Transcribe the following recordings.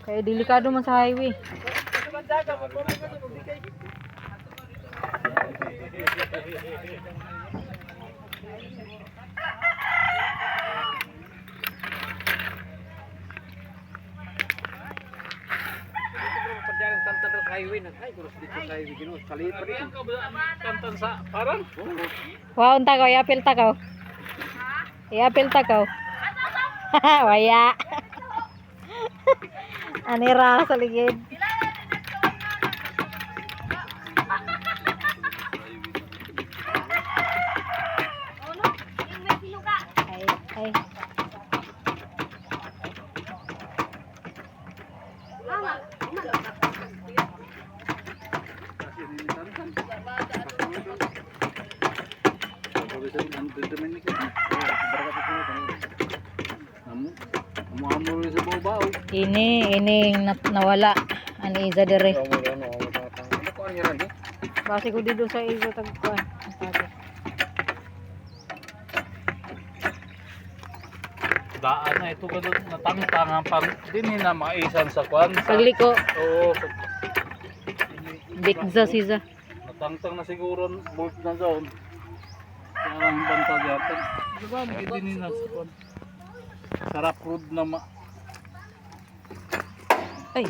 Kaya delikado man sa highway. Wow, unta ko, i-apil takaw. I-apil takaw. Waya. Anira sa ligid. Ay. Ini nawala ani Iza dire. Base ko dito sa Iza tagkuan. Daan na ito kadto natangtangan pang dinhi na maisan sa kwan. Pagliko. Oo. Bigza siza. Natangtang na siguro bolt na zone. Parang bantag yatan. Diba dinhi na sa kwan. Sarap road na Ay.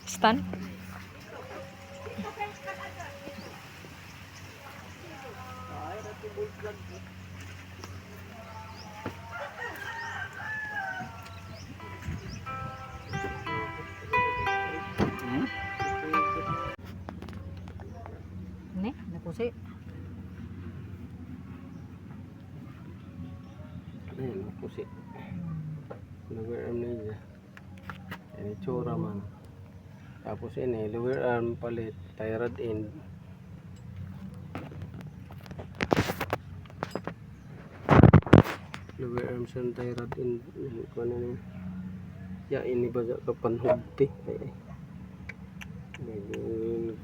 Stan? Ini, nakusi. Ayan, pusi. Lower arm na niya. Yan, itsura man. Tapos ini, lower arm palit, tie rod end. Lower arm sa tie rod end. Kung ano niya. Ya, ini ba sa kapanhugti? Ay.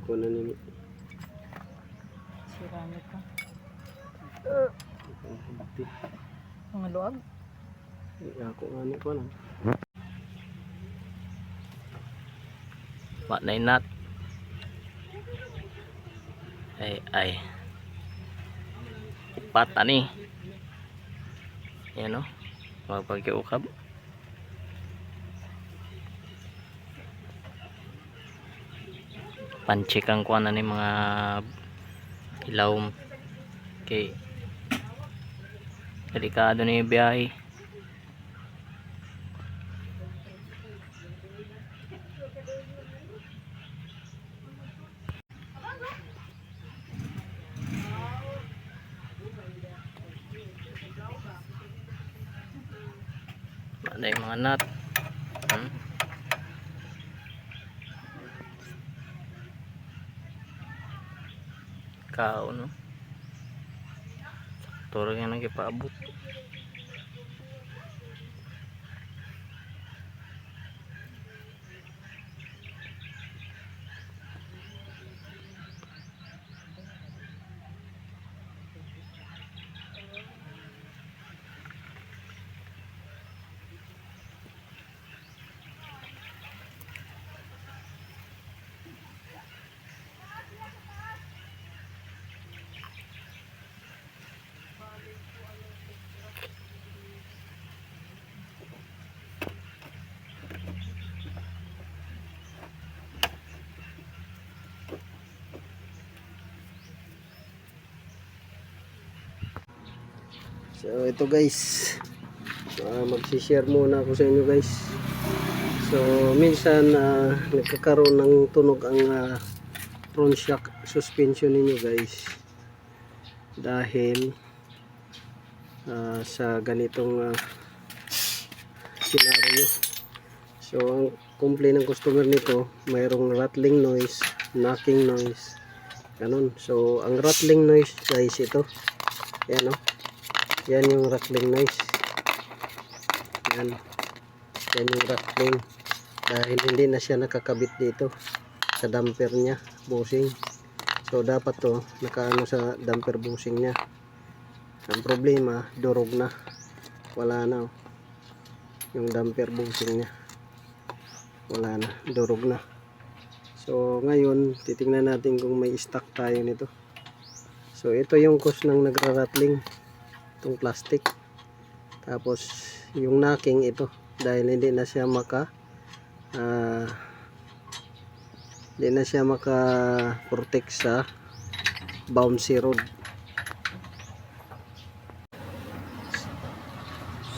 Kung ano niya. Siramit ka. Kapanhugti. Mga luag. Ako nga ni ko na. Mak na inat. Ay. Upat ani. Yan o. Magpagkiukab. Panchik ang kuha na ni mga ilaw. Okay. Delikado na yung biyahe. Ada yung mga nut. Kao no. Sakto rin yan nagpaabot. So ito guys, magsishare muna ako sa inyo guys. So minsan nagkakaroon ng tunog ang front shock suspension ninyo guys, dahil sa ganitong scenario. So ang complaint ng customer nito, mayroong rattling noise, knocking noise, ganun. So ang rattling noise guys, ito yan o. Yan yung rattling noise. Yan yung rattling, dahil hindi na siya nakakabit dito. sa damper niya, bushing. So dapat to nakaano sa damper bushing niya. Ang problema, durog na, wala na yung damper bushing niya, wala na, durog na. So ngayon titingnan natin kung may stock tayo nito. So ito yung cause ng nagra-rattling, itong plastic. Tapos yung knocking ito, dahil hindi na siya maka-protect sa bouncy road.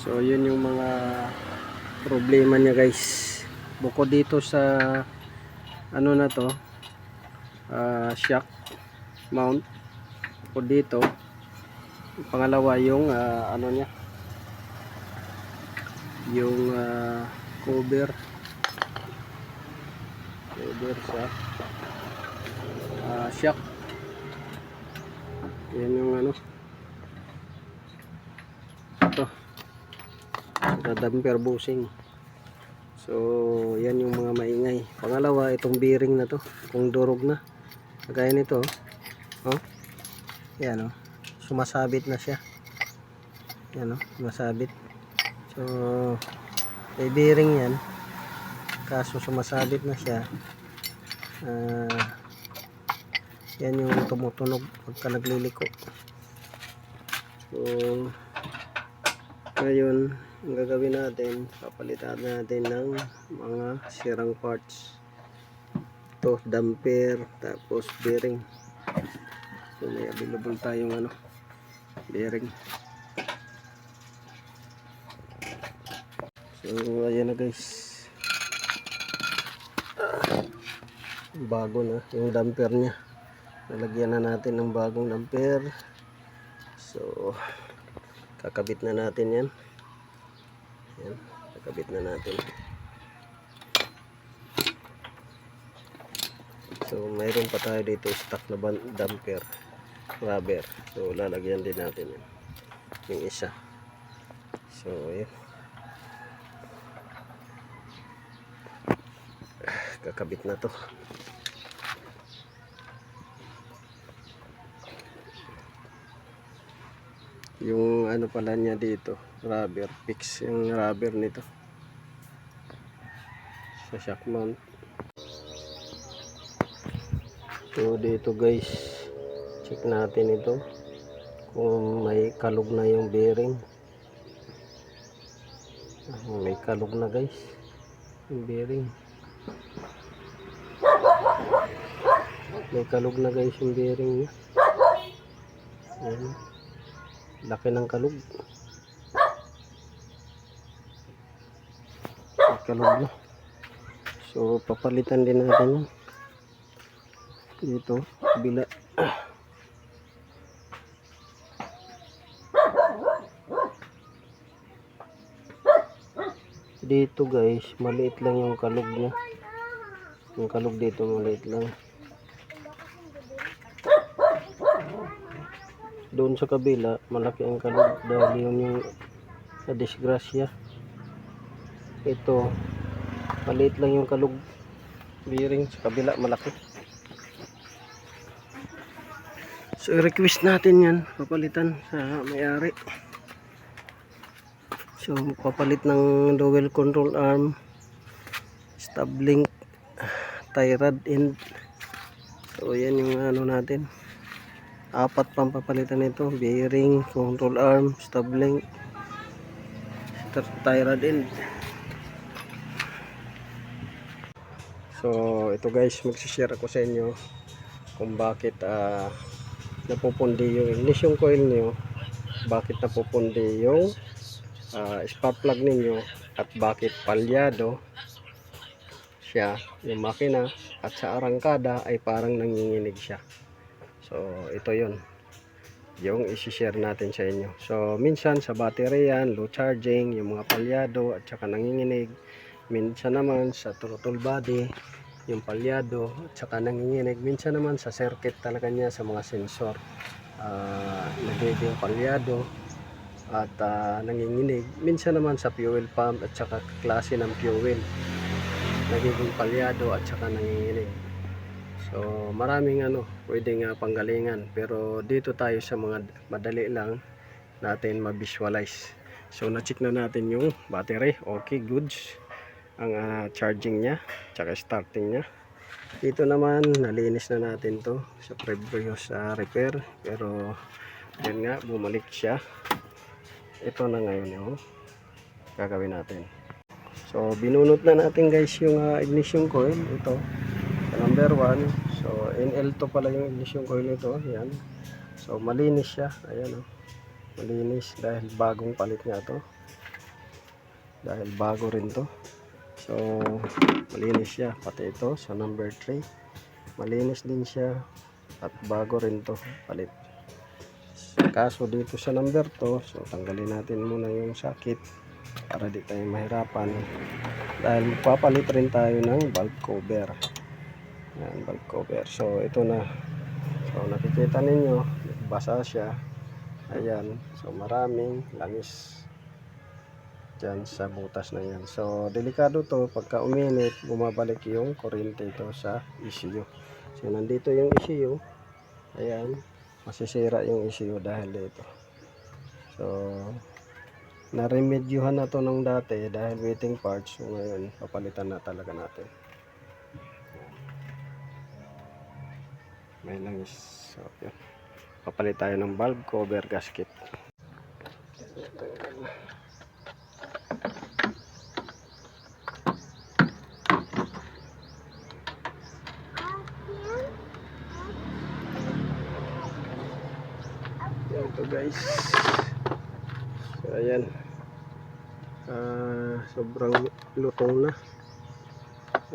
So yun yung mga problema niya guys. Bukod dito sa ano na to, shock mount, bukod dito, pangalawa yung ano niya, yung cover sa shock. Yan yung ano, ito sa damper bushing. So yan yung mga maingay. Pangalawa, itong bearing na to, kung durog na, kagaya nito, oh, yan, oh, sumasabit na siya, yan, oh, sumasabit. So may bearing yan, kaso sumasabit na siya. Yan yung tumutunog pagka nagliliko. So ngayon ang gagawin natin, papalitan natin ng mga sirang parts. Ito, damper, tapos bearing. So may available tayong ano, bearing. So ayan na guys, bago na yung damper nya. Lalagyan na natin ng bagong damper. So kakabit na natin yan. Yan, kakabit na natin. So mayroon pa tayo dito stock na damper rubber. So lalagyan din natin yan, yung isa. So yan, kakabit na to. Yung ano pala niya dito, rubber, fix yung rubber nito sa shock mount. So dito guys, check natin ito kung may kalog na yung bearing. May kalog na guys yung bearing, may kalog na guys yung bearing niya. Ayan, laki ng kalog, may kalog na. So papalitan din natin dito kabila. Dito guys, maliit lang yung kalog niya. Yung kalog dito maliit lang. Doon sa kabila malaki ang kalog dahil yun yung disgrasya. Ito maliit lang yung kalog bearing, sa kabila malaki. So request natin yan, papalitan sa may-ari. So papalit ng dual control arm, stub link, tie rod end. So yan yung ano natin, apat pang papalitan nito: bearing, control arm, stub link, tie rod end. So ito guys, magsishare ako sa inyo kung bakit napupundi yung ignition coil nyo, bakit napupundi yung spark plug ninyo, at bakit palyado siya yung makina, at sa arangkada ay parang nanginginig siya. So ito yun yung isi-share natin sa inyo. So minsan sa battery yan, low charging, yung mga palyado at saka nanginginig. Minsan naman sa throttle body, yung palyado at saka nanginginig. Minsan naman sa circuit talaga niya, sa mga sensor, nagiging palyado at nanginginig. Minsan naman sa fuel pump at saka klase ng fuel, nagiging palyado at saka nanginginig. So maraming pwedeng panggalingan, pero dito tayo sa mga madali lang natin ma-visualize. So na-check na natin yung battery, okay, goods ang charging niya, tsaka starting niya. Dito naman nalinis na natin to sa previous repair, pero yun nga, bumalik siya. Ito na ngayon yung gagawin natin. So binunot na natin guys yung ignition coil. Ito sa number 1. So NL2 pala yung ignition coil nito. Yan. So malinis siya. Ayan malinis dahil bagong palit nga to. Dahil bago rin to. So malinis siya. Pati ito sa number 3. Malinis din siya. At bago rin to palit. Kaso dito sa number 2, so tanggalin natin muna yung sakit para di tayo mahirapan, dahil magpapalit rin tayo ng valve cover. Yan, valve cover. So ito na. So nakikita ninyo, basa siya. Ayan. So maraming langis dyan sa butas na yan. So delikado to, pagka uminit bumabalik yung kuryente ito sa ECU. So nandito yung ECU. Ayan, masisira yung ECU dahil dito. So na-remedyuhan na to nung dati dahil waiting parts. So ngayon papalitan na talaga natin. May langis. So yun, papalit tayo ng valve cover gasket. Ito guys, so ayan, sobrang lutong na.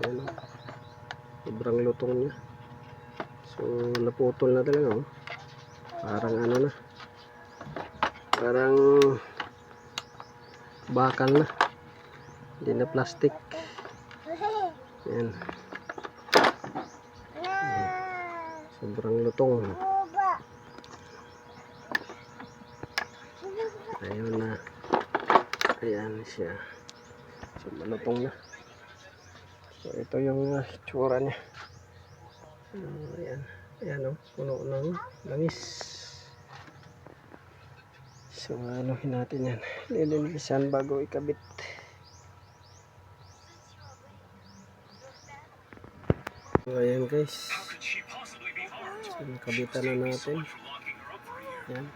Ayan, sobrang lutong niya. So naputol na talaga. Parang na, parang bakal na, hindi na plastic. Ayan, sobrang lutong. Ayun na. Ayan siya. So malutong na. So ito yung itsura niya. Ayan. Ayan puno ng langis. So anuhin natin yan. Lilinisan bago ikabit. So ayan guys. So nakabitan na natin. Ayan.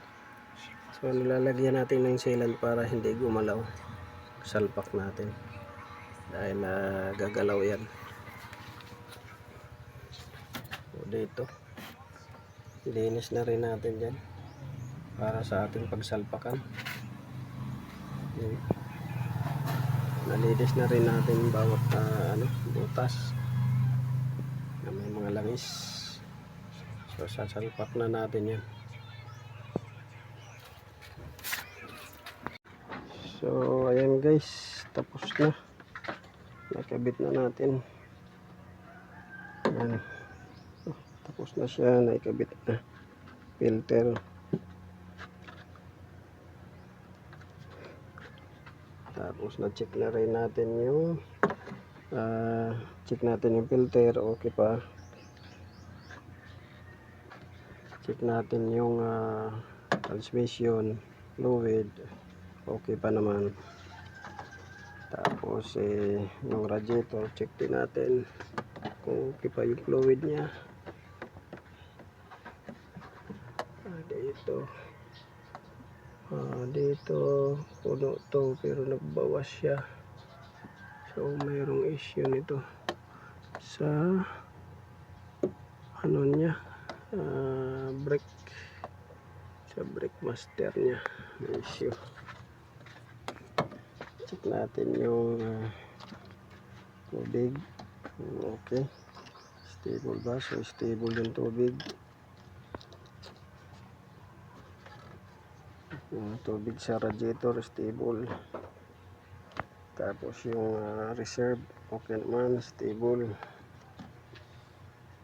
So nilalagyan natin ng sealant para hindi gumalaw. Salpak natin dahil gagalaw yan. So dito linis na rin natin dyan para sa ating pagsalpakan. Nalinis na rin natin bawat butas na may mga langis. So sasalpak na natin yan. So ayan guys, tapos na, nakabit na natin. Ayan. Tapos na siya, nakabit na filter. Tapos na check na rin natin yung check natin yung filter, okay pa. Check natin yung transmission fluid, okay pa naman. Tapos yung radiator, check din natin kung okay pa yung fluid nya. Dito puno to pero nagbawas siya. So mayroong issue nito sa nya, brake, sa brake master nya may issue. Check natin yung tubig. Okay, stable ba? So stable yung tubig. Yung tubig sa radiator stable. Tapos yung reserve okay naman, stable.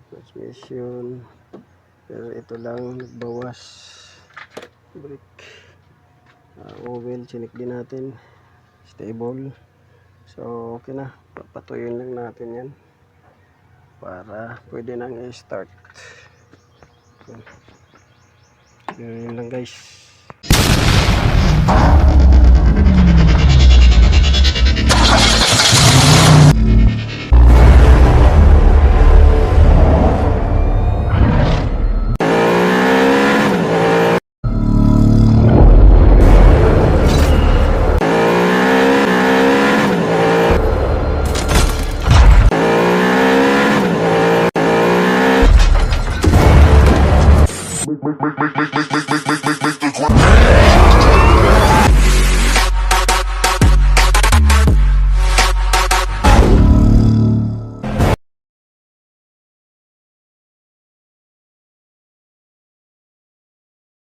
Transmission, pero ito lang nagbawas. Brake, oil chinik din natin, stable. So okay na, papatuyin lang natin yan. para pwede nang i-start. Yun lang guys. Make